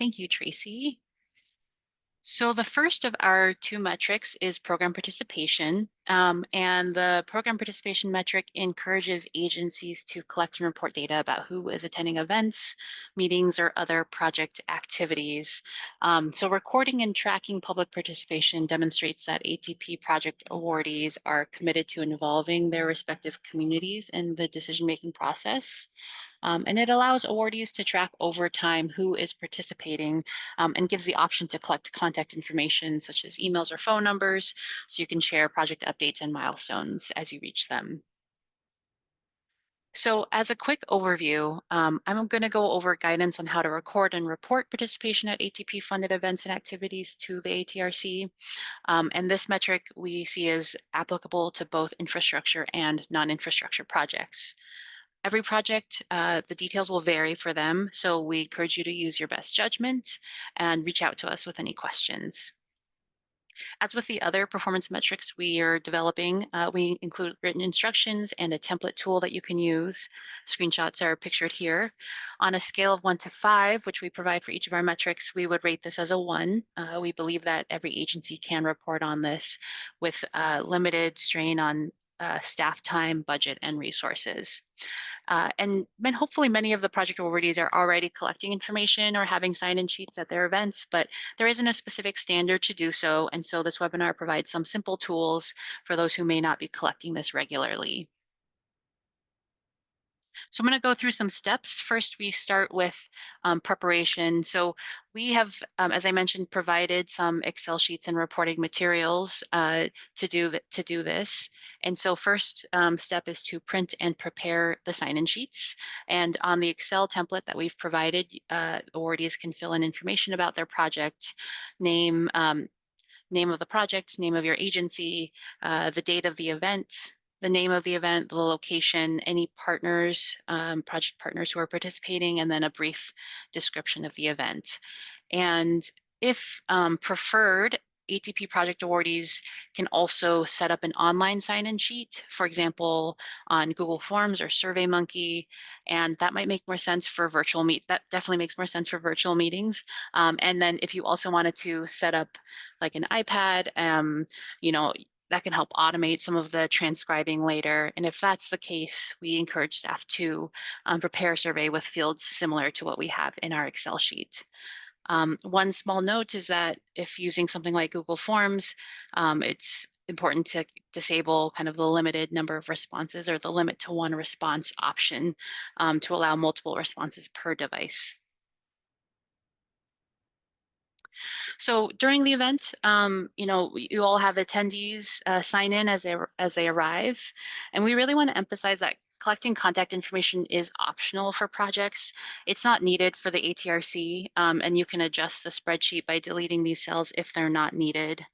Thank you, Tracy. So the first of our two metrics is program participation. And the program participation metric encourages agencies to collect and report data about who is attending events, meetings, or other project activities. So recording and tracking public participation demonstrates that ATP project awardees are committed to involving their respective communities in the decision-making process. And it allows awardees to track over time who is participating and gives the option to collect contact information such as emails or phone numbers so you can share project updates and milestones as you reach them. So as a quick overview, I'm going to go over guidance on how to record and report participation at ATP-funded events and activities to the ATRC. And this metric we see is applicable to both infrastructure and non-infrastructure projects. Every project, the details will vary for them, so we encourage you to use your best judgment and reach out to us with any questions. As with the other performance metrics we are developing, we include written instructions and a template tool that you can use. Screenshots are pictured here. On a scale of 1 to 5, which we provide for each of our metrics, we would rate this as a 1. We believe that every agency can report on this with limited strain on staff time, budget, and resources. And then hopefully many of the project awardees are already collecting information or having sign-in sheets at their events, but there isn't a specific standard to do so. And so this webinar provides some simple tools for those who may not be collecting this regularly. So I'm going to go through some steps. First, we start with preparation. So we have, as I mentioned, provided some Excel sheets and reporting materials to do this. And so first step is to print and prepare the sign-in sheets. And on the Excel template that we've provided, awardees can fill in information about their project, name, name of the project, name of your agency, the date of the event, the name of the event, the location, any partners, project partners who are participating, and then a brief description of the event. And if preferred, ATP project awardees can also set up an online sign-in sheet, for example, on Google Forms or SurveyMonkey, and that might make more sense for virtual meet. That definitely makes more sense for virtual meetings. And then if you also wanted to set up like an iPad, you know, that can help automate some of the transcribing later. And if that's the case, we encourage staff to prepare a survey with fields similar to what we have in our Excel sheet. One small note is that if using something like Google Forms, it's important to disable kind of the limited number of responses or the limit to one response option to allow multiple responses per device. So during the event, you all have attendees sign in as they arrive, and we really want to emphasize that collecting contact information is optional for projects. It's not needed for the ATRC, and you can adjust the spreadsheet by deleting these cells if they're not needed.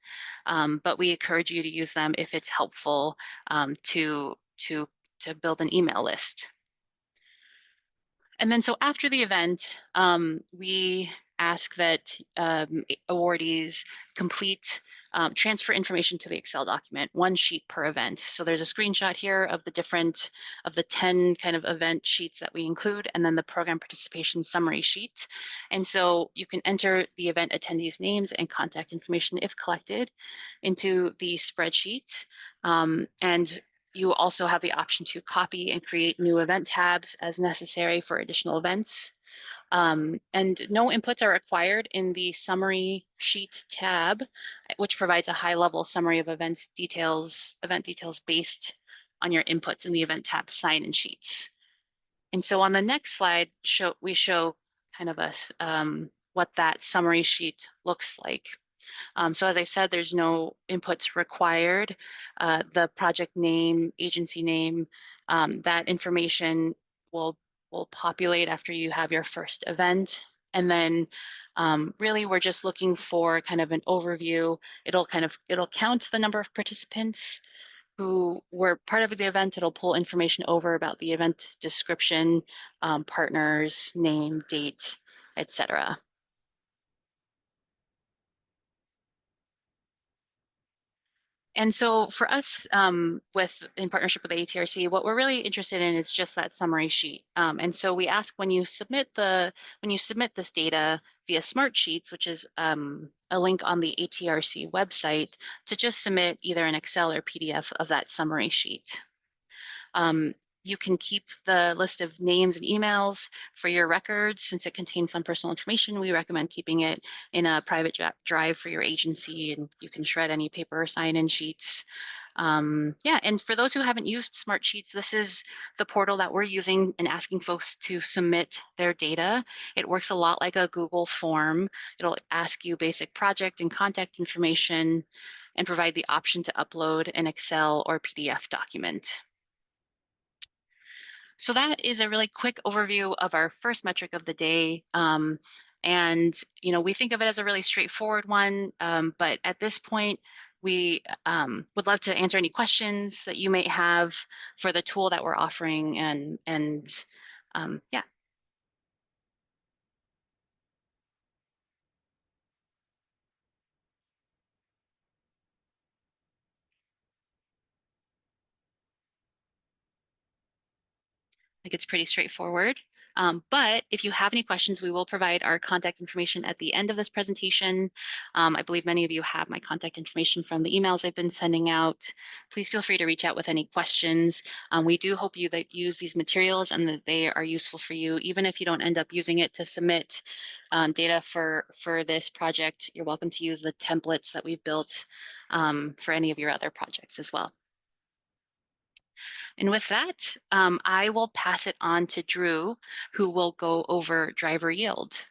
But we encourage you to use them if it's helpful to build an email list. And then so after the event, we ask that awardees complete transfer information to the Excel document, 1 sheet per event. So there's a screenshot here of the 10 kind of event sheets that we include, and then the program participation summary sheet. And so you can enter the event attendees' names and contact information if collected into the spreadsheet. And you also have the option to copy and create new event tabs as necessary for additional events. And no inputs are required in the summary sheet tab, which provides a high-level summary of event details based on your inputs in the event tab sign-in sheets. And so on the next slide, we show kind of what that summary sheet looks like. So as I said, there's no inputs required. The project name, agency name, that information will populate after you have your first event. And then really we're just looking for kind of an overview. It'll count the number of participants who were part of the event. It'll pull information over about the event description, partners, name, date, etc. And so for us, in partnership with the ATRC, what we're really interested in is just that summary sheet. And so we ask when you submit this data via Smartsheets, which is a link on the ATRC website, to just submit either an Excel or PDF of that summary sheet. You can keep the list of names and emails for your records. Since it contains some personal information, we recommend keeping it in a private drive for your agency, and you can shred any paper or sign-in sheets. Yeah, and for those who haven't used Smartsheets, this is the portal that we're using and asking folks to submit their data. It works a lot like a Google form. It'll ask you basic project and contact information and provide the option to upload an Excel or PDF document. So that is a really quick overview of our first metric of the day. And we think of it as a really straightforward one, but at this point, we would love to answer any questions that you may have for the tool that we're offering. And yeah. Think it's pretty straightforward. But if you have any questions, we will provide our contact information at the end of this presentation. I believe many of you have my contact information from the emails I've been sending out. Please feel free to reach out with any questions. We do hope you that use these materials and that they are useful for you, even if you don't end up using it to submit data for this project. You're welcome to use the templates that we've built for any of your other projects as well. And with that, I will pass it on to Drew, who will go over driver yield.